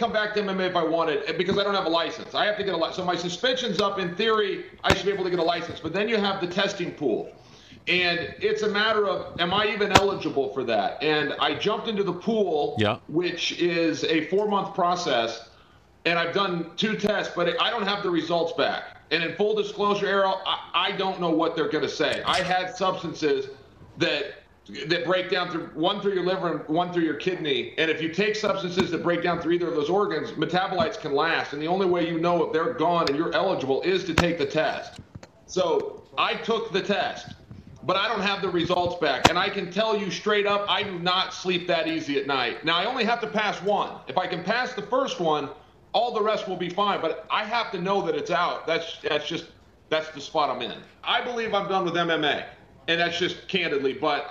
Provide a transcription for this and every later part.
come back to MMA if I wanted because I don't have a license. I have to get a license. So my suspension's up. In theory, I should be able to get a license. But then you have the testing pool. And it's a matter of, am I even eligible for that? And I jumped into the pool, which is a 4-month process. And I've done 2 tests, but I don't have the results back. And in full disclosure, Errol, I don't know what they're going to say. I had substances that break down through your liver and one through your kidney. And if you take substances that break down through either of those organs, metabolites can last. And the only way you know if they're gone and you're eligible is to take the test. So I took the test, but I don't have the results back. And I can tell you straight up, I do not sleep that easy at night. Now, I only have to pass one. If I can pass the first one, all the rest will be fine. But I have to know that it's out. That's the spot I'm in. I believe I'm done with MMA. And that's just candidly, but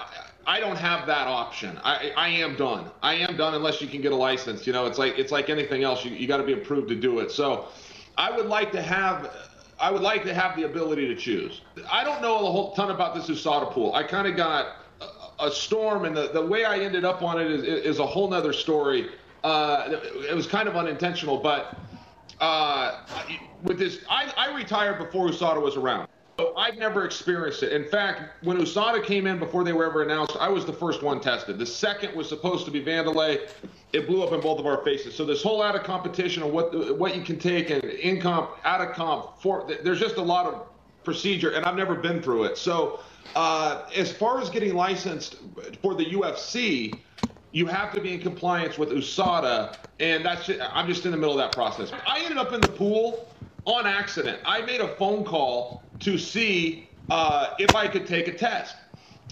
I don't have that option. I am done. I am done unless you can get a license. You know, it's like anything else. You got to be approved to do it. So I would like to have the ability to choose. I don't know a whole ton about this USADA pool. I kind of got a storm, and the way I ended up on it is a whole nother story. It was kind of unintentional, but with this, I retired before USADA was around. So I've never experienced it. In fact, when USADA came in before they were ever announced, I was the first one tested. The second was supposed to be Vandalay. It blew up in both of our faces. So this whole out of competition of what you can take and in comp, out of comp, there's just a lot of procedure, and I've never been through it. So as far as getting licensed for the UFC, you have to be in compliance with USADA, and I'm just in the middle of that process. I ended up in the pool on accident. I made a phone call to see if I could take a test.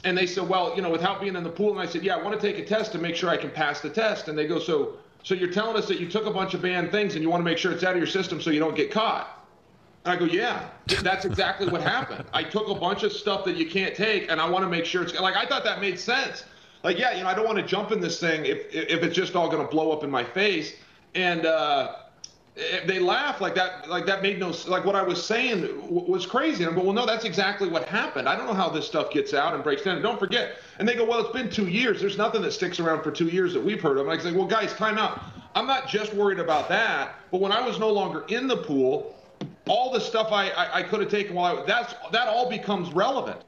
And they said, well, you know, without being in the pool. And I said, yeah, I want to take a test to make sure I can pass the test. And they go, so you're telling us that you took a bunch of banned things and you want to make sure it's out of your system so you don't get caught? And I go, yeah, that's exactly what happened. I took a bunch of stuff that you can't take, and I want to make sure it's, like, I thought that made sense. Like, yeah, you know, I don't want to jump in this thing if it's just all going to blow up in my face. And they laugh like that made no, like what I was saying was crazy. And I go, well, no, that's exactly what happened. I don't know how this stuff gets out and breaks down. And don't forget. And they go, well, it's been 2 years. There's nothing that sticks around for 2 years that we've heard of. And I say, well, guys, time out. I'm not just worried about that. But when I was no longer in the pool, all the stuff I could have taken that all becomes relevant.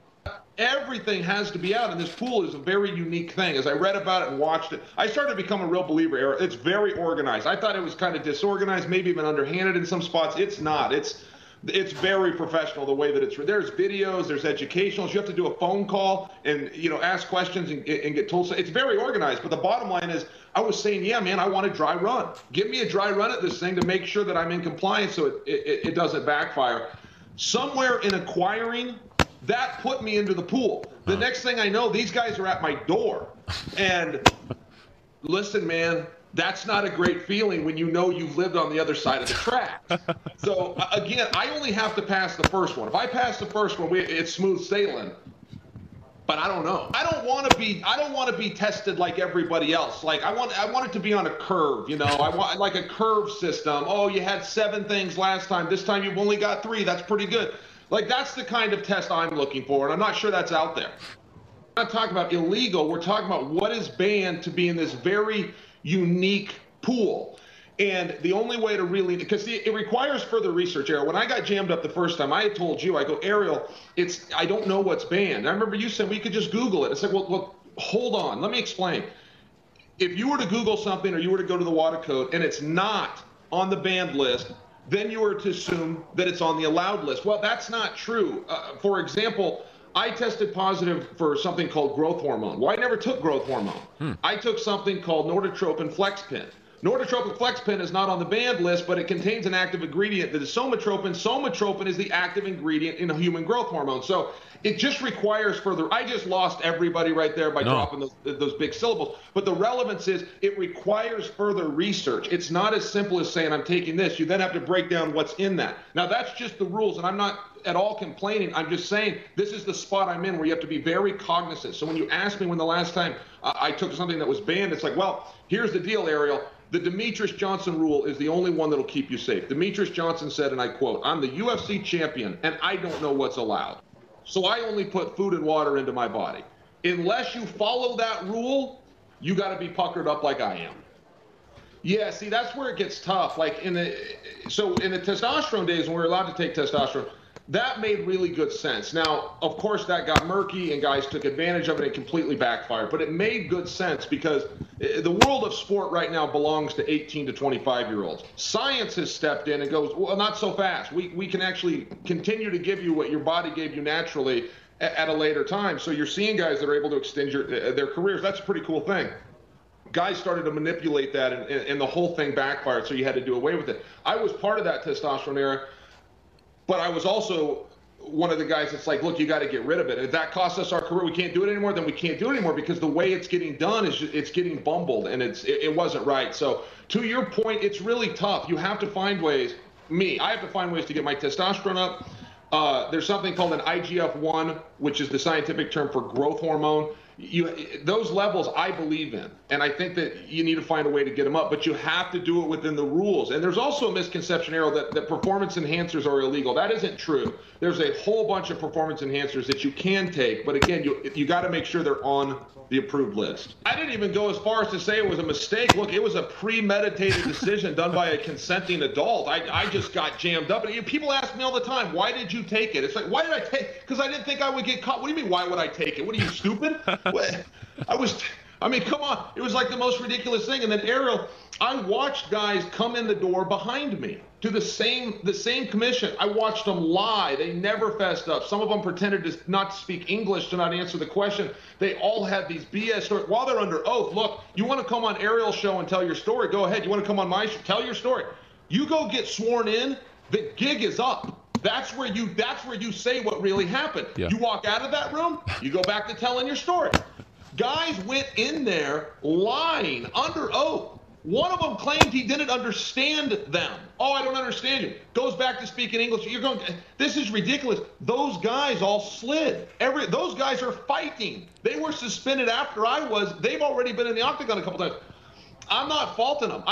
Everything has to be out, and this pool is a very unique thing. As I read about it and watched it, I started to become a real believer. It's very organized. I thought it was kind of disorganized, maybe even underhanded in some spots. It's not. It's very professional the way that it's. There's videos, there's educationals. You have to do a phone call and, you know, ask questions and get told. So it's very organized. But the bottom line is, I was saying, yeah, man, I want a dry run. Give me a dry run at this thing to make sure that I'm in compliance so it doesn't backfire. Somewhere in acquiring, that put me into the pool. The next thing I know, these guys are at my door. And listen, man, that's not a great feeling when you know you've lived on the other side of the track. So again, I only have to pass the first one. If I pass the first one, it's smooth sailing. But I don't know. I don't want to be tested like everybody else. Like I want it to be on a curve, you know. I want like a curve system. Oh, you had 7 things last time. This time you've only got 3. That's pretty good. Like, that's the kind of test I'm looking for, and I'm not sure that's out there. We're not talking about illegal. We're talking about what is banned to be in this very unique pool. And the only way to really, because it requires further research, Ariel. When I got jammed up the first time, I had told you, I go, Ariel, I don't know what's banned. I remember you saying we could just Google it. It's like, well, hold on. Let me explain. If you were to Google something or you were to go to the WADA code and it's not on the banned list, then you were to assume that it's on the allowed list. Well, that's not true. For example, I tested positive for something called growth hormone. Well, I never took growth hormone. I took something called Norditropin Flexpin. Norditropin Flexpin is not on the banned list, but it contains an active ingredient that is somatropin. Somatropin is the active ingredient in a human growth hormone. So it just requires further. I just lost everybody right there by dropping those big syllables. But the relevance is it requires further research. It's not as simple as saying I'm taking this. You then have to break down what's in that. Now, that's just the rules, and I'm not at all complaining. I'm just saying this is the spot I'm in where you have to be very cognizant. So when you ask me when the last time I took something that was banned, it's like, well, here's the deal, Ariel. The Demetrius Johnson rule is the only one that'll keep you safe. Demetrius Johnson said, and I quote, I'm the UFC champion, and I don't know what's allowed. So I only put food and water into my body. Unless you follow that rule, you got to be puckered up like I am. Yeah, see, that's where it gets tough. Like in the testosterone days when we were allowed to take testosterone, that made really good sense. Now, of course, that got murky and guys took advantage of it and completely backfired. But it made good sense because the world of sport right now belongs to 18 to 25-year-olds. Science has stepped in and goes, well, not so fast. We can actually continue to give you what your body gave you naturally at a later time. So you're seeing guys that are able to extend their careers. That's a pretty cool thing. Guys started to manipulate that, and the whole thing backfired, so you had to do away with it. I was part of that testosterone era, but I was also one of the guys that's like, look, you got to get rid of it. If that costs us our career, we can't do it anymore, then we can't do it anymore, because the way it's getting done is it's getting bumbled, and it wasn't right. So to your point, it's really tough. You have to find ways. I have to find ways to get my testosterone up. There's something called an IGF-1, which is the scientific term for growth hormone. Those levels I believe in, and I think that you need to find a way to get them up, but you have to do it within the rules. And there's also a misconception, Errol, that performance enhancers are illegal. That isn't true. There's a whole bunch of performance enhancers that you can take, but again, you got to make sure they're on the approved list. I didn't even go as far as to say it was a mistake. Look, it was a premeditated decision done by a consenting adult. I just got jammed up. And people ask me all the time, why did you take it? It's like, why did I take it? Because I didn't think I would get caught. What do you mean, why would I take it? What are you, stupid? I mean, come on. It was like the most ridiculous thing. And then, Ariel, I watched guys come in the door behind me to the same commission. I watched them lie. They never fessed up. Some of them pretended to not speak English, to not answer the question. They all had these BS stories. While they're under oath, look, you want to come on Ariel's show and tell your story, go ahead. You want to come on my show, tell your story. You go get sworn in, the gig is up. That's where you say what really happened. Yeah. You walk out of that room, you go back to telling your story. Guys went in there lying under oath. One of them claimed he didn't understand them. Oh, I don't understand you. Goes back to speaking English. This is ridiculous. Those guys all slid. Those guys are fighting. They were suspended after I was. They've already been in the octagon a couple times. I'm not faulting them.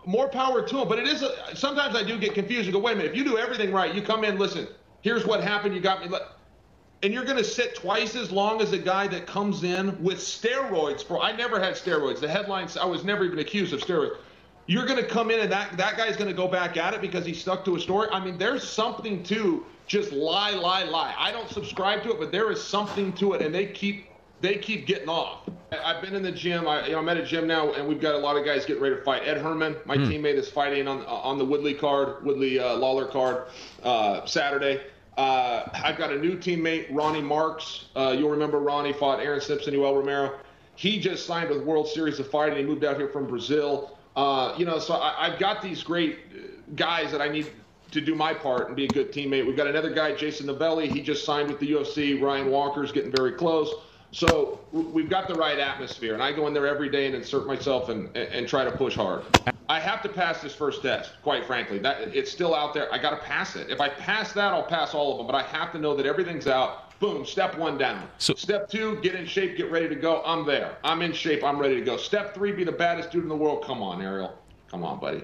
More power to them, but it is sometimes I do get confused and go, wait a minute, if you do everything right, you come in, listen, here's what happened, you got me, and you're going to sit twice as long as a guy that comes in with steroids. I never had steroids. The headlines, I was never even accused of steroids. You're going to come in and that guy's going to go back at it because he stuck to a story. I mean, there's something to just lie. I don't subscribe to it, but there is something to it, and they keep getting off. I've been in the gym. I'm at a gym now, and we've got a lot of guys getting ready to fight. Ed Herman, my teammate, is fighting on the Woodley Lawler card Saturday. I've got a new teammate, Ronnie Marks. You'll remember Ronnie fought Aaron Simpson, Yoel Romero. He just signed with World Series of Fighting. He moved out here from Brazil. So I've got these great guys that I need to do my part and be a good teammate. We've got another guy, Jason Novelli. He just signed with the UFC. Ryan Walker's getting very close. So we've got the right atmosphere, and I go in there every day and insert myself and try to push hard. I have to pass this first test, quite frankly. It's still out there. I got to pass it. If I pass that, I'll pass all of them, but I have to know that everything's out. Boom, step 1 down. So, step 2, get in shape, get ready to go. I'm there. I'm in shape. I'm ready to go. Step 3, be the baddest dude in the world. Come on, Ariel. Come on, buddy.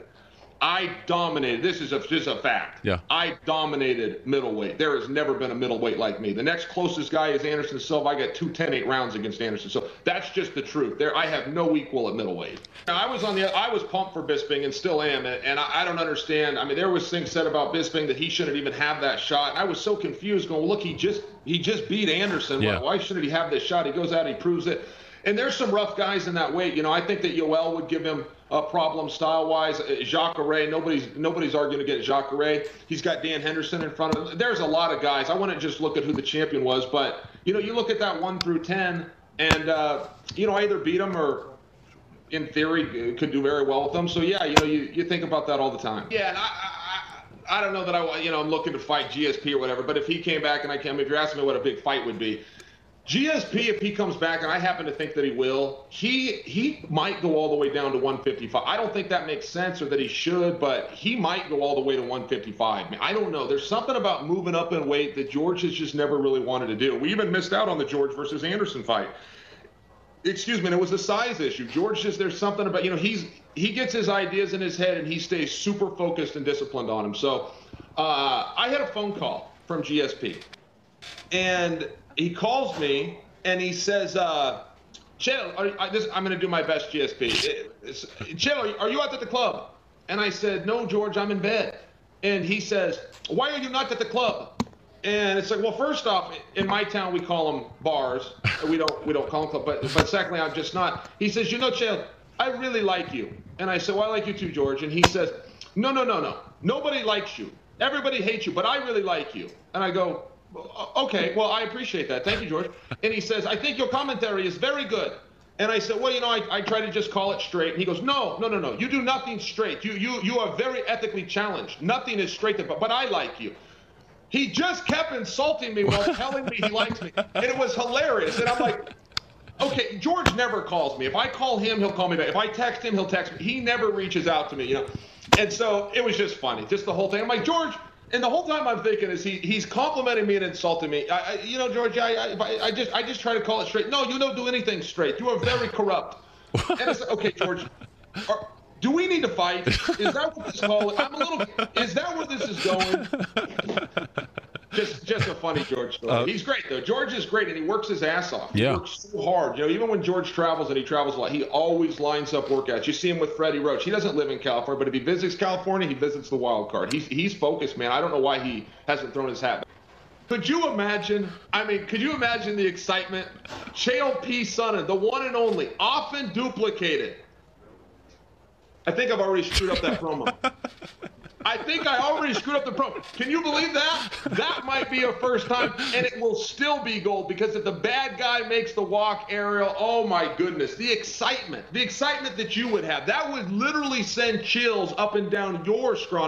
I dominated. This is a fact. Yeah. I dominated middleweight. There has never been a middleweight like me. The next closest guy is Anderson Silva. I got 2 10-8 rounds against Anderson. So that's just the truth. I have no equal at middleweight. Now, I was pumped for Bisping and still am, and I don't understand. I mean, there was things said about Bisping that he shouldn't even have that shot. And I was so confused, going, look, he just beat Anderson. Yeah. Why shouldn't he have this shot? He goes out, he proves it. And there's some rough guys in that weight. I think that Yoel would give him a problem style-wise. Jacare, nobody's arguing against Jacare. He's got Dan Henderson in front of him. There's a lot of guys. I wouldn't just look at who the champion was, but, you look at that 1 through 10, and, I either beat them or, in theory, could do very well with them. So, yeah, you think about that all the time. Yeah, and I don't know that I'm looking to fight GSP or whatever, but if he came back and if you're asking me what a big fight would be, GSP, if he comes back, and I happen to think that he will, he might go all the way down to 155. I don't think that makes sense or that he should, but he might go all the way to 155. I don't know. There's something about moving up in weight that George has just never really wanted to do. We even missed out on the George versus Anderson fight. Excuse me, and it was a size issue. George there's something about, he gets his ideas in his head and he stays super focused and disciplined on them. So I had a phone call from GSP, and he calls me and he says, Chael, I'm going to do my best GSP. Chael, are you out at the club? And I said, no, George, I'm in bed. And he says, why are you not at the club? And it's like, well, first off, in my town, we call them bars. We don't call them clubs. But secondly, I'm just not. He says, you know, Chael, I really like you. And I said, well, I like you too, George. And he says, no. Nobody likes you. Everybody hates you, but I really like you. And I go, okay, well, I appreciate that. Thank you, George. And he says, I think your commentary is very good. And I said, well, you know, I try to just call it straight. And he goes, no. You do nothing straight. You are very ethically challenged. Nothing is straight, but I like you. He just kept insulting me while telling me he likes me. And it was hilarious. And I'm like, okay, George never calls me. If I call him, he'll call me back. If I text him, he'll text me. He never reaches out to me, you know. And so it was just funny, just the whole thing. I'm like, George, and the whole time I'm thinking is he's complimenting me and insulting me. You know, George, I just try to call it straight. No, you don't do anything straight. You are very corrupt. And it's like, okay, George, do we need to fight? Is that what this call is? Is that where this is going? Just a funny George story. He's great, though. George is great, and he works his ass off. He works so hard. You know, even when George travels, and he travels a lot, he always lines up workouts. You see him with Freddie Roach. He doesn't live in California, but if he visits California, he visits the wild card. He's focused, man. I don't know why he hasn't thrown his hat back. Could you imagine? Could you imagine the excitement? Chael P. Sonnen, the one and only, often duplicated. I think I've already screwed up that promo. I think I already screwed up the promo. Can you believe that? That might be a first time, and it will still be gold, because if the bad guy makes the walk aerial, oh my goodness, the excitement that you would have, that would literally send chills up and down your scrawny